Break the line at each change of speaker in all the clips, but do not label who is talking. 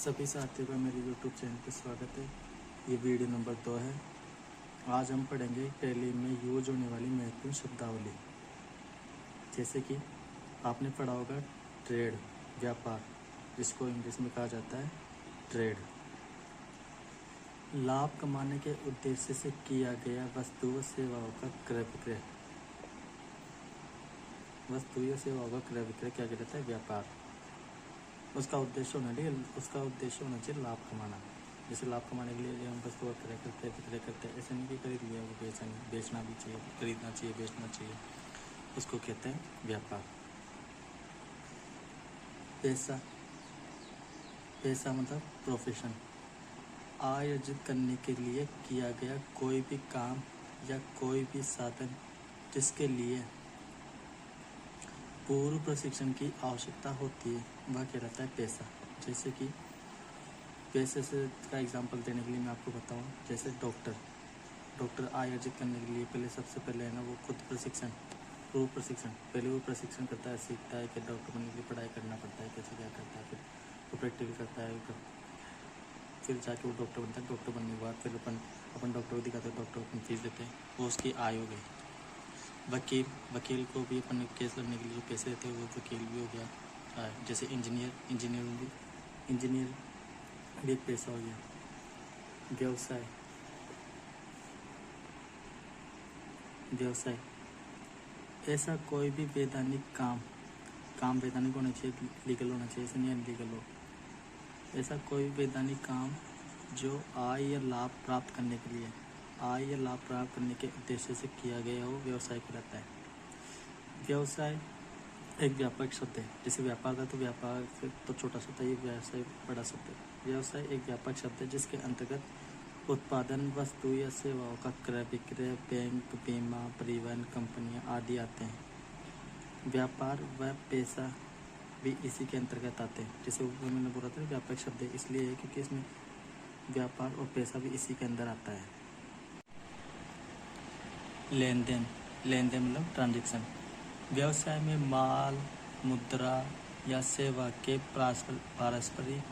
सभी साथियों का मेरे YouTube चैनल पर स्वागत है। ये वीडियो नंबर 2 है। आज हम पढ़ेंगे टैली में यूज होने वाली महत्वपूर्ण शब्दावली। जैसे कि आपने पढ़ा होगा ट्रेड, व्यापार, जिसको इंग्लिश में कहा जाता है ट्रेड। लाभ कमाने के उद्देश्य से किया गया वस्तु व सेवाओं का क्रय विक्रय। वस्तु या सेवाओं का क्रय विक्रय क्या कहलाता है? व्यापार। उसका उद्देश्य होना चाहिए लाभ कमाना। जैसे लाभ कमाने के लिए हम वस्तु का क्रय करते हैं, विक्रय करते हैं। ऐसे नहीं कि खरीद लिया वो बेचना भी चाहिए, खरीदना चाहिए, बेचना चाहिए। उसको कहते हैं व्यापार। पैसा, पैसा मतलब प्रोफेशन। आय अर्जित करने के लिए किया गया कोई भी काम या कोई भी साधन जिसके लिए पूर्व प्रशिक्षण की आवश्यकता होती है वह कहलाता है पैसा। जैसे कि पैसे से का एग्जांपल देने के लिए मैं आपको बताऊं, जैसे डॉक्टर आय अर्जित करने के लिए सबसे पहले है ना वो खुद पूर्व प्रशिक्षण पहले वो प्रशिक्षण करता है, सीखता है कि डॉक्टर बनने के लिए पढ़ाई करना पड़ता है, कैसे क्या करता है, फिर वो प्रैक्टिकल करता है, फिर जाके वो डॉक्टर बनता है। डॉक्टर बनने के बाद फिर अपन डॉक्टर को दिखाते हैं, डॉक्टर अपन फीस देते हैं, वो उसकी आय हो गई। वकील को भी अपन केस लड़ने के लिए जो पैसे देते हैं वो वकील भी हो गया। जैसे इंजीनियर भी एक पैसा हो गया। व्यवसाय ऐसा कोई भी वैधानिक काम वैधानिक होना चाहिए, लीगल होना चाहिए, ऐसा नहीं अनलीगल हो। ऐसा कोई वैधानिक काम जो आय या लाभ प्राप्त करने के उद्देश्य से किया गया हो, व्यवसाय कहलाता है। व्यवसाय एक व्यापक शब्द है। जैसे व्यापार था तो व्यापार से तो छोटा शब्द है, ये व्यवसाय बड़ा शब्द है। व्यवसाय एक व्यापक शब्द है जिसके अंतर्गत उत्पादन, वस्तु या सेवाओं का क्रय विक्रय, बैंक, बीमा, परिवहन कंपनियां आदि आते हैं। व्यापार व पैसा भी इसी के अंतर्गत आते हैं। जैसे मैंने बोला था व्यापक शब्द है इसलिए है क्योंकि इसमें व्यापार और पैसा भी इसी के अंदर आता है। लेन देन मतलब ट्रांजैक्शन। व्यवसाय में माल, मुद्रा या सेवा के पारस्परिक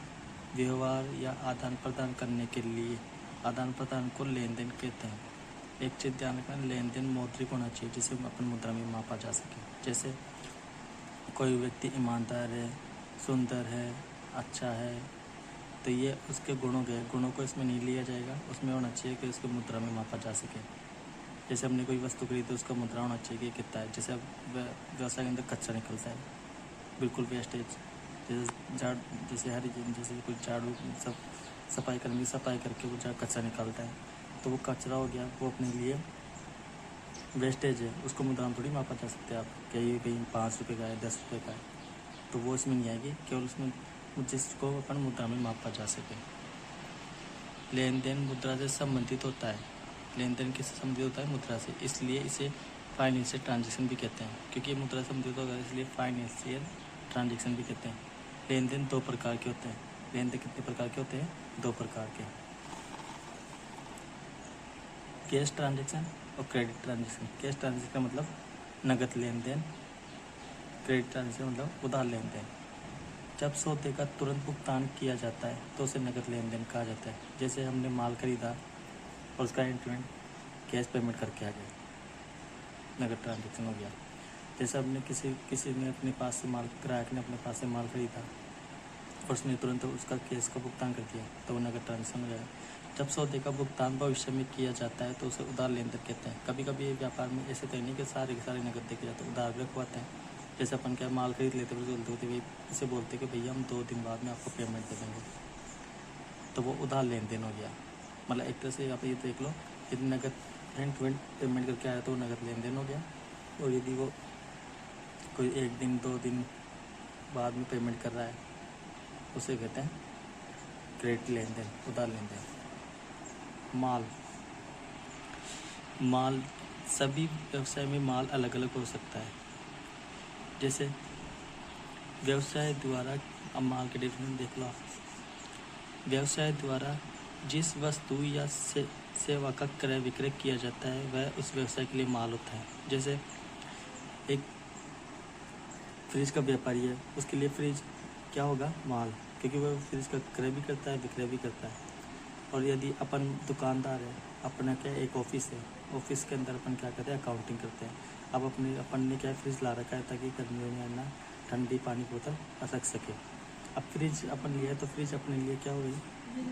व्यवहार या आदान प्रदान करने के लिए आदान प्रदान को लेन देन कहते हैं। एक चीज ध्यान रखना, लेन देन मौद्रिक होना चाहिए जिसे अपन मुद्रा में मापा जा सके। जैसे कोई व्यक्ति ईमानदार है, सुंदर है, अच्छा है, तो ये उसके गुणों को इसमें नहीं लिया जाएगा, उसमें होना चाहिए कि उसको मुद्रा में मापा जा सके। जैसे हमने कोई वस्तु खरीदी उसका मुद्रा होना चाहिए कि कितना है। जैसे व्यवसाय के अंदर कचरा निकलता है, बिल्कुल वेस्टेज, जैसे कोई झाड़ू सब सफाई करके वो कचरा निकालता है, तो वो कचरा हो गया, वो अपने लिए वेस्टेज है, उसको मुद्रा में थोड़ी मापा जा सकते हैं आप कहीं 5 रुपये का है, 10 रुपये का है, तो वो इसमें नहीं आएगी, केवल उसमें जिसको अपन मुद्रा में मापा जा सके। लेन देन मुद्रा से संबंधित होता है। लेन देन किससे संबंधित होता है? मुद्रा से, इसलिए इसे फाइनेंशियल ट्रांजैक्शन भी कहते हैं। क्योंकि मुद्रा से संबंधित होगा इसलिए फाइनेंशियल ट्रांजैक्शन भी कहते हैं। लेन देन 2 प्रकार के होते हैं। लेन देन कितने प्रकार के होते हैं? 2 प्रकार के, कैश ट्रांजैक्शन और क्रेडिट ट्रांजैक्शन। कैश ट्रांजैक्शन का मतलब नगद लेन देन, क्रेडिट ट्रांजैक्शन मतलब उधार लेन देन। जब सौदे का तुरंत भुगतान किया जाता है तो उसे नगद लेन देन कहा जाता है। जैसे हमने माल खरीदा और उसका इंस्टेंट कैश पेमेंट करके आ गया, नगद ट्रांजैक्शन हो गया। जैसे हमने किसी ने अपने पास से ग्राहक ने अपने पास से माल खरीदा और उसने तुरंत उसका कैश का भुगतान कर दिया तो वो नगद ट्रांजैक्शन हो जाएगा। जब सौदे का भुगतान भविष्य में किया जाता है तो उसे उधार लेन देन कहते हैं। कभी कभी व्यापार में ऐसे तो नहीं कि सारे के सारे नगद देखे जाते हैं, उधार भी रखवाते हैं। जैसे अपन क्या माल खरीद लेते भाई इसे बोलते कि भैया हम 2 दिन बाद में आपको पेमेंट दे देंगे, तो वो उधार लेन देन हो गया। मतलब एक तरह से आप ये देख लो, यदि नगद पेमेंट करके आया तो वो नगद लेन देन हो गया, और यदि वो कोई 1 दिन 2 दिन बाद में पेमेंट कर रहा है उसे कहते हैं क्रेडिट लेन देन, उधार लेन देन। माल सभी व्यवसाय में माल अलग अलग हो सकता है। जैसे व्यवसाय द्वारा, अब माल के डेफिनेशन देख लो, व्यवसाय द्वारा जिस वस्तु या सेवा का क्रय विक्रय किया जाता है वह उस व्यवसाय के लिए माल होता है। जैसे एक फ्रिज का व्यापारी है, उसके लिए फ्रिज क्या होगा? माल। क्योंकि वो फ्रिज का क्रय भी करता है, विक्रय भी करता है। और यदि अपन दुकानदार है, अपना क्या एक ऑफिस है, ऑफिस के अंदर अपन क्या करते हैं, अकाउंटिंग करते हैं। अब अपन ने क्या फ्रिज ला रखा है ताकि गर्मियों में ना ठंडी पानी बोतल रख सके। अब फ्रिज अपन लिया है तो फ्रिज अपने लिए क्या हो गई,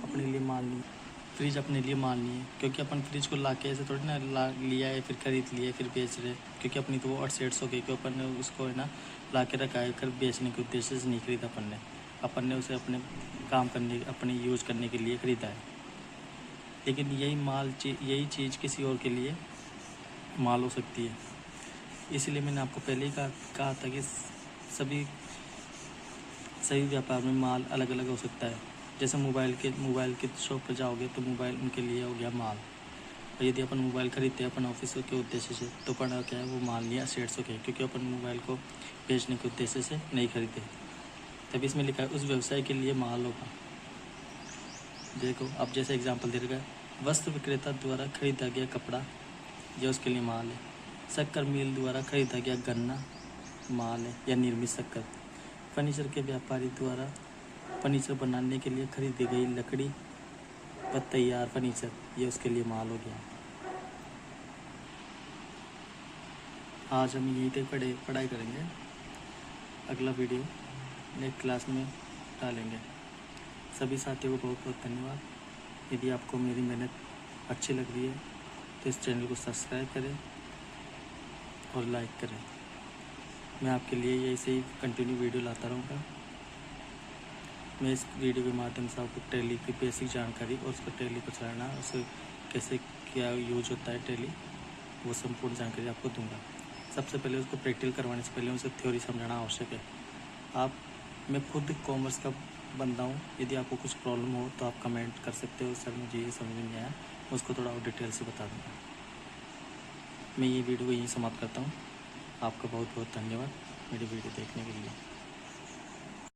अपने लिए माल नहीं, फ्रिज अपने लिए माल नहीं है। क्योंकि अपन फ्रिज को ला के ऐसे थोड़ी ना लिया है, फिर खरीद लिया फिर बेच रहे। क्योंकि अपनी तो वो अपसेट्स हो गई कि अपन ने उसको है ना ला के रखा है, कर बेचने के उद्देश्य से नहीं खरीदा अपन ने उसे अपने काम करने, अपने यूज करने के लिए खरीदा है। लेकिन यही चीज़ किसी और के लिए माल हो सकती है। इसलिए मैंने आपको पहले ही कहा था कि सभी व्यापार में माल अलग अलग हो सकता है। जैसे मोबाइल के शॉप पर जाओगे तो मोबाइल उनके लिए हो गया माल। और यदि अपन मोबाइल खरीदते हैं अपन ऑफिस के उद्देश्य से, तो अपन क्या है वो माल नहीं असेट्स हो गए, क्योंकि अपन मोबाइल को बेचने के उद्देश्य से नहीं खरीदे। तभी इसमें लिखा है उस व्यवसाय के लिए माल होगा। देखो अब जैसे एग्जांपल दे रखा है, वस्त्र विक्रेता द्वारा खरीदा गया कपड़ा, यह उसके लिए माल है। शक्कर मिल द्वारा खरीदा गया गन्ना माल है या निर्मित शक्कर। फर्नीचर के व्यापारी द्वारा फर्नीचर बनाने के लिए खरीदी गई लकड़ी व तैयार फर्नीचर, ये उसके लिए माल हो गया। आज हम यहीं तक पढ़ाई करेंगे। अगला वीडियो नेक्स्ट क्लास में डालेंगे। सभी साथियों को बहुत बहुत धन्यवाद। यदि आपको मेरी मेहनत अच्छी लग रही है तो इस चैनल को सब्सक्राइब करें और लाइक करें। मैं आपके लिए ऐसे ही कंटिन्यू वीडियो लाता रहूँगा। मैं इस वीडियो के माध्यम से आपको टैली की बेसिक जानकारी और उसको टैली को चलाना, उसे कैसे क्या यूज होता है टैली, वो संपूर्ण जानकारी आपको दूंगा। सबसे पहले उसको प्रैक्टिकल करवाने से पहले उसे थ्योरी समझाना आवश्यक है। मैं खुद कॉमर्स का बंदा हूँ। यदि आपको कुछ प्रॉब्लम हो तो आप कमेंट कर सकते हो, सर मुझे ये समझ में नहीं आया, उसको थोड़ा और डिटेल से बता दूँगा। मैं ये वीडियो यहीं समाप्त करता हूँ। आपका बहुत बहुत धन्यवाद मेरी वीडियो देखने के लिए।